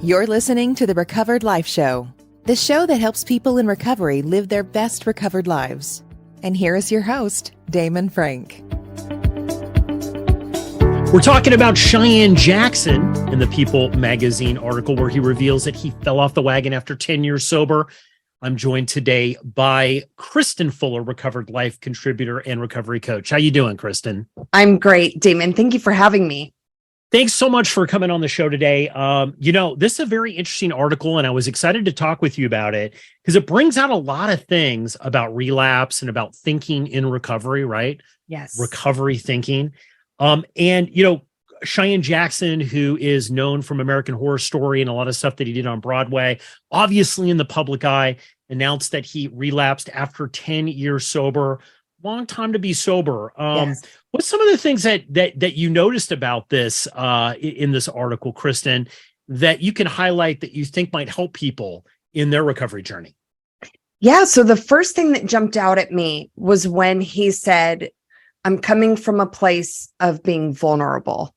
You're listening to the Recovered Life Show, the show that helps people in recovery live their best recovered lives. And here is your host, Damon Frank. We're talking about Cheyenne Jackson in the People magazine article where he reveals that he fell off the wagon after 10 years sober. I'm joined today by Kristen Fuller, Recovered Life contributor and recovery coach. How you doing, Kristen? I'm great, Damon. Thank you for having me. Thanks so much for coming on the show today. This is a very interesting article, and I was excited to talk with you about it because it brings out a lot of things about relapse and about thinking in recovery, right? Yes. Recovery thinking. Cheyenne Jackson, who is known from American Horror Story and a lot of stuff that he did on Broadway, obviously in the public eye, announced that he relapsed after 10 years sober. Long time to be sober. Yes. What's some of the things that you noticed about this in this article, Kristen, that you can highlight that you think might help people in their recovery journey? Yeah. So the first thing that jumped out at me was when he said, I'm coming from a place of being vulnerable.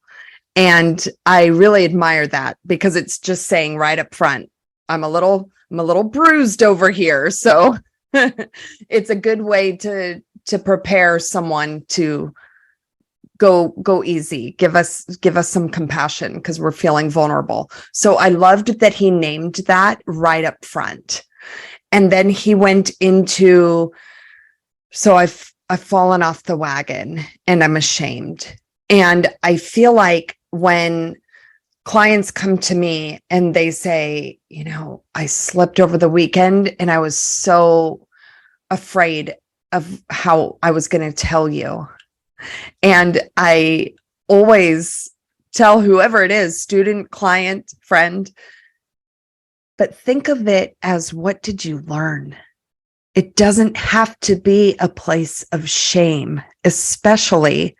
And I really admire that because it's just saying right up front, I'm a little bruised over here. So it's a good way to prepare someone to go easy, give us some compassion because we're feeling vulnerable. So I loved that he named that right up front. And then he went into, so I've fallen off the wagon and I'm ashamed. And I feel like when clients come to me and they say, I slept over the weekend and I was so afraid of how I was going to tell you. And I always tell whoever it is, student, client, friend, but think of it as, what did you learn? It doesn't have to be a place of shame, especially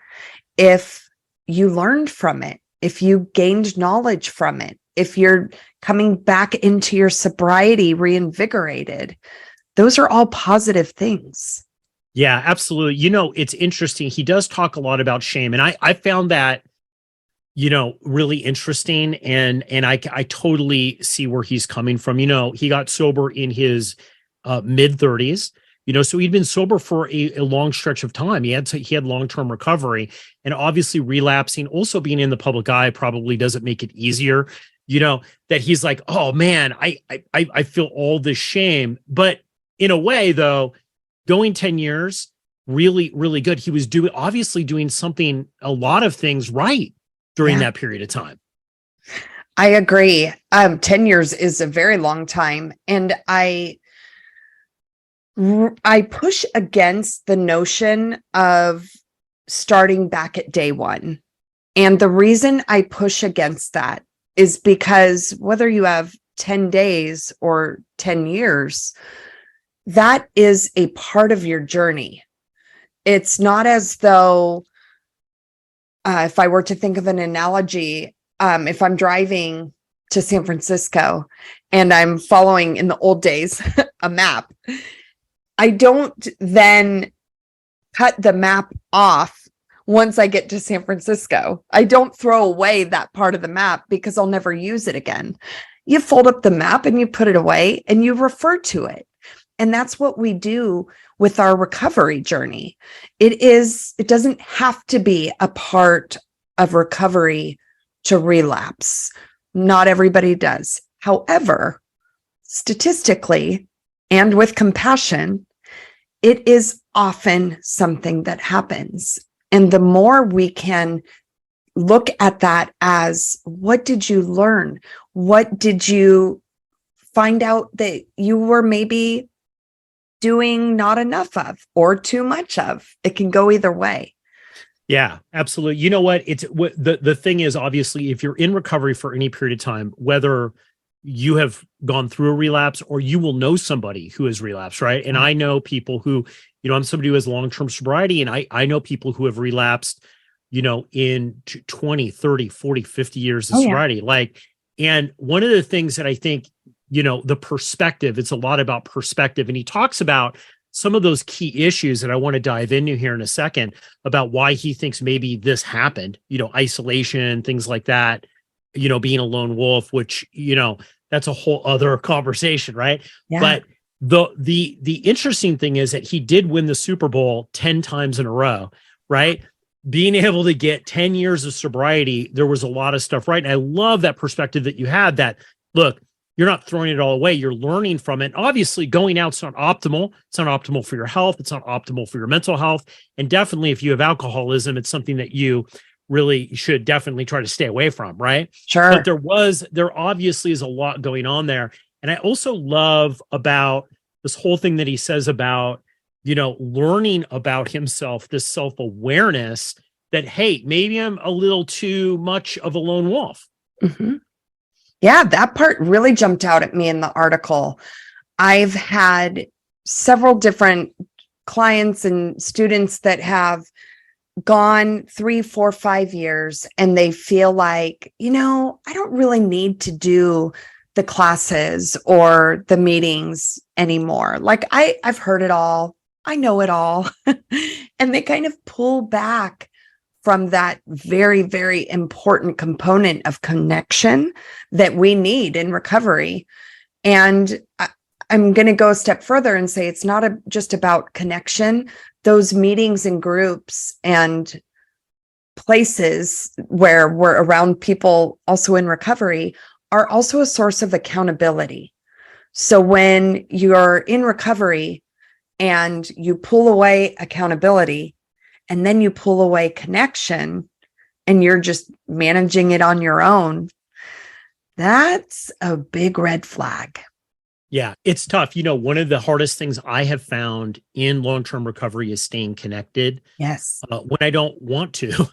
if you learned from it, if you gained knowledge from it, if you're coming back into your sobriety reinvigorated. Those are all positive things. Yeah, absolutely. It's interesting. He does talk a lot about shame. And I found that, really interesting. And I totally see where he's coming from. He got sober in his mid 30s, so he'd been sober for a long stretch of time. He had long-term recovery, and obviously relapsing, also being in the public eye probably doesn't make it easier, that he's like, oh man, I feel all this shame. But in a way though, going 10 years, really, really good. He was obviously doing a lot of things right during that period of time. I agree. 10 years is a very long time. And I push against the notion of starting back at day one. And the reason I push against that is because whether you have 10 days or 10 years, that is a part of your journey. It's not as though, if I were to think of an analogy, if I'm driving to San Francisco and I'm following in the old days a map, I don't then cut the map off once I get to San Francisco. I don't throw away that part of the map because I'll never use it again. You fold up the map and you put it away and you refer to it. And that's what we do with our recovery journey. It doesn't have to be a part of recovery to relapse. Not everybody does. However, statistically and with compassion, it is often something that happens. And the more we can look at that as, what did you learn? What did you find out that you were maybe doing not enough of or too much of? It can go either way. Yeah, absolutely. You know what? The thing is, obviously, if you're in recovery for any period of time, whether you have gone through a relapse or you will know somebody who has relapsed, right? And I know people who, I'm somebody who has long-term sobriety, and I know people who have relapsed, in 20, 30, 40, 50 years of sobriety. And one of the things that I think, the perspective, it's a lot about perspective. And he talks about some of those key issues that I want to dive into here in a second about why he thinks maybe this happened, isolation, things like that. being a lone wolf, which, that's a whole other conversation, right? Yeah. But the interesting thing is that he did win the Super Bowl 10 times in a row, right? Being able to get 10 years of sobriety, there was a lot of stuff, right? And I love that perspective that you had, that, look, you're not throwing it all away. You're learning from it. Obviously, going out's not optimal. It's not optimal for your health. It's not optimal for your mental health. And definitely, if you have alcoholism, it's something that you really should definitely try to stay away from, right? Sure. But there obviously is a lot going on there. And I also love about this whole thing that he says about, learning about himself, this self-awareness that, hey, maybe I'm a little too much of a lone wolf. Mm-hmm. Yeah, that part really jumped out at me in the article. I've had several different clients and students that have gone 3, 4, 5 years, and they feel like, I don't really need to do the classes or the meetings anymore. Like I've heard it all. I know it all. And they kind of pull back from that very, very important component of connection that we need in recovery. And I'm going to go a step further and say it's not just about connection. Those meetings and groups and places where we're around people also in recovery are also a source of accountability. So when you're in recovery and you pull away accountability, and then you pull away connection, and you're just managing it on your own, that's a big red flag. Yeah, it's tough. One of the hardest things I have found in long-term recovery is staying connected. Yes. When I don't want to.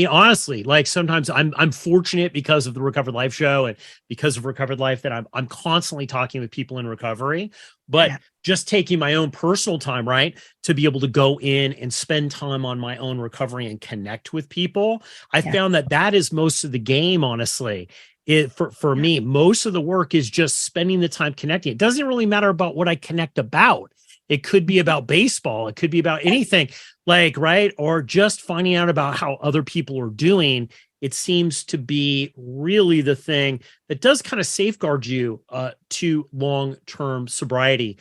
Honestly, like sometimes I'm fortunate because of the Recovered Life show and because of Recovered Life that I'm constantly talking with people in recovery, but just taking my own personal time, right, to be able to go in and spend time on my own recovery and connect with people. I found that is most of the game, honestly. For me, most of the work is just spending the time connecting. It doesn't really matter about what I connect about. It could be about baseball. It could be about anything, right? Or just finding out about how other people are doing. It seems to be really the thing that does kind of safeguard you to long-term sobriety.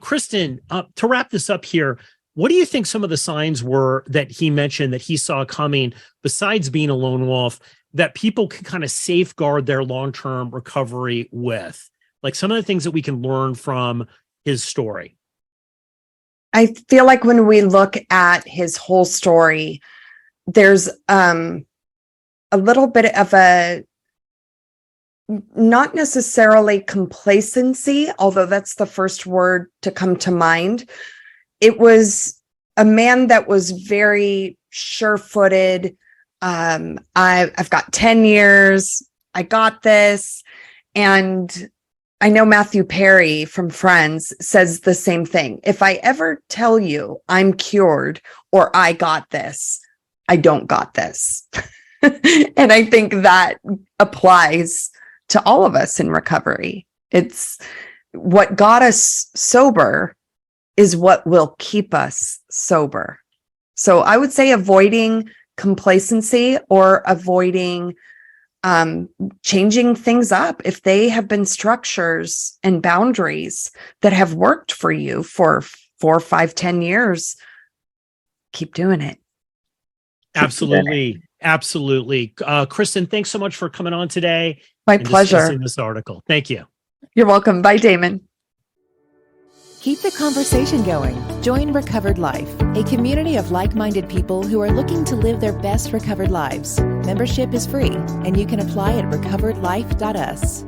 Kristen, to wrap this up here, what do you think some of the signs were that he mentioned that he saw coming, besides being a lone wolf, that people can kind of safeguard their long-term recovery with? Like some of the things that we can learn from his story. I feel like when we look at his whole story, there's a little bit of a, not necessarily complacency, although that's the first word to come to mind. It was a man that was very sure-footed. I've got 10 years. I got this. And I know Matthew Perry from Friends says the same thing. If I ever tell you I'm cured or I got this, I don't got this. And I think that applies to all of us in recovery. It's what got us sober is what will keep us sober. So I would say avoiding complacency or avoiding changing things up. If they have been structures and boundaries that have worked for you for 4, 5, 10 years, keep doing it. Absolutely. Absolutely. Kristen, thanks so much for coming on today. My pleasure. Discussing this article. Thank you. You're welcome. Bye, Damon. Keep the conversation going. Join Recovered Life, a community of like-minded people who are looking to live their best recovered lives. Membership is free, and you can apply at recoveredlife.us.